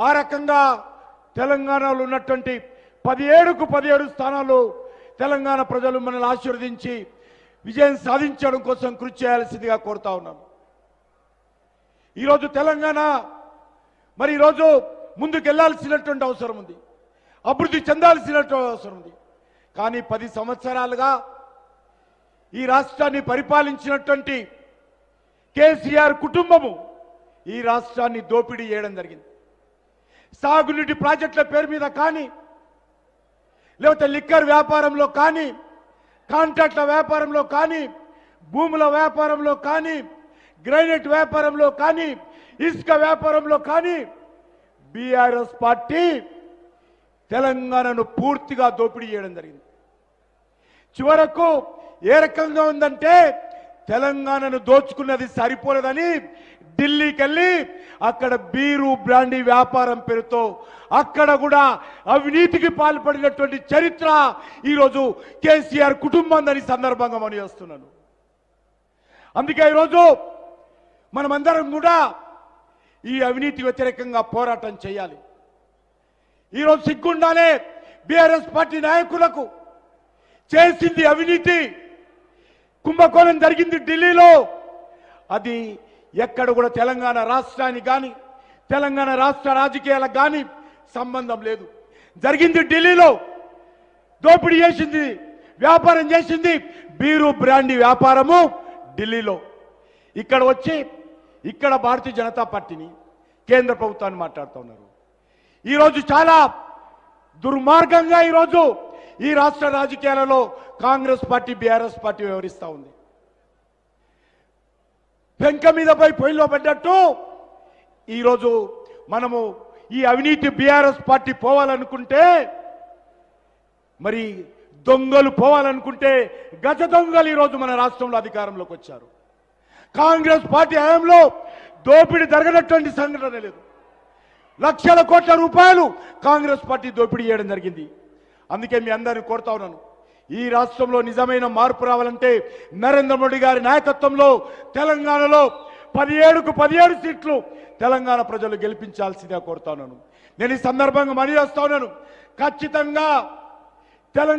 ఆ రకంగా తెలంగాణలో ఉన్నటువంటి 17కు 17 స్థానాలు తెలంగాణ ప్రజలు మనల్ని ఆశీర్వదించి విజయం సాధించడం కోసం కృషి చేయాల్సిందిగా కోరుతా ఉన్నాను. ఈరోజు తెలంగాణ మరి ఈరోజు ముందుకు వెళ్లాల్సినటువంటి అవసరం ఉంది, అభివృద్ధి చెందాల్సినటువంటి అవసరం ఉంది. కానీ 10 సంవత్సరాలుగా ఈ రాష్ట్రాన్ని పరిపాలించినటువంటి కేసీఆర్ కుటుంబము ఈ రాష్ట్రాన్ని దోపిడీ చేయడం జరిగింది. సాగునీటి ప్రాజెక్టుల పేరు మీద కానీ, లేకపోతే లిక్కర్ వ్యాపారంలో కానీ, కాంట్రాక్ట్ల వ్యాపారంలో కానీ, భూముల వ్యాపారంలో కానీ, గ్రైనేట్ వ్యాపారంలో కానీ, ఇసుక వ్యాపారంలో కానీ బీఆర్ఎస్ పార్టీ తెలంగాణను పూర్తిగా దోపిడీ చేయడం జరిగింది. చివరకు ఏ రకంగా ఉందంటే తెలంగాణను దోచుకున్నది సరిపోలేదని ఢిల్లీకి వెళ్ళి అక్కడ బీరు బ్రాండీ వ్యాపారం పేరుతో అక్కడ కూడా అవినీతికి పాల్పడినటువంటి చరిత్ర ఈరోజు కేసీఆర్ కుటుంబాన్ని సందర్భంగా మనం చేస్తున్నాను. అందుకే ఈరోజు మనమందరం కూడా ఈ అవినీతి వ్యతిరేకంగా పోరాటం చేయాలి. ఈరోజు సిగ్గుండాలే బీఆర్ఎస్ పార్టీ నాయకులకు చేసింది అవినీతి కుంభకోణం జరిగింది ఢిల్లీలో. అది ఎక్కడ కూడా తెలంగాణ రాష్ట్రానికి కానీ తెలంగాణ రాష్ట్ర రాజకీయాలకు కానీ సంబంధం లేదు. జరిగింది ఢిల్లీలో, దోపిడీ చేసింది, వ్యాపారం చేసింది బీరు బ్రాండీ వ్యాపారము ఢిల్లీలో. ఇక్కడ వచ్చి ఇక్కడ భారతీయ జనతా పార్టీని కేంద్ర ప్రభుత్వాన్ని మాట్లాడుతూ ఉన్నారు. ఈరోజు చాలా దుర్మార్గంగా ఈరోజు ఈ రాష్ట్ర రాజకీయాలలో కాంగ్రెస్ పార్టీ బీఆర్ఎస్ పార్టీ వ్యవహరిస్తూ ఉంది. పెంక మీద పోయి పొయ్యిలో పడ్డట్టు ఈరోజు మనము ఈ అవినీతి బీఆర్ఎస్ పార్టీ పోవాలనుకుంటే, మరి దొంగలు పోవాలనుకుంటే గజ దొంగలు ఈరోజు మన రాష్ట్రంలో అధికారంలోకి వచ్చారు. కాంగ్రెస్ పార్టీ హయాంలో దోపిడీ జరగనటువంటి సంఘటన లేదు. లక్షల కోట్ల రూపాయలు కాంగ్రెస్ పార్టీ దోపిడీ చేయడం జరిగింది. అందుకే మీ అందరిని కోరుతా ఉన్నాను, ఈ రాష్ట్రంలో నిజమైన మార్పు రావాలంటే నరేంద్ర మోడీ గారి నాయకత్వంలో తెలంగాణలో 17కు 17 సీట్లు తెలంగాణ ప్రజలు గెలిపించాల్సిందిగా కోరుతా ఉన్నాను. నేను ఈ సందర్భంగా మనవి చేస్తా ఉన్నాను, ఖచ్చితంగా తెలంగాణ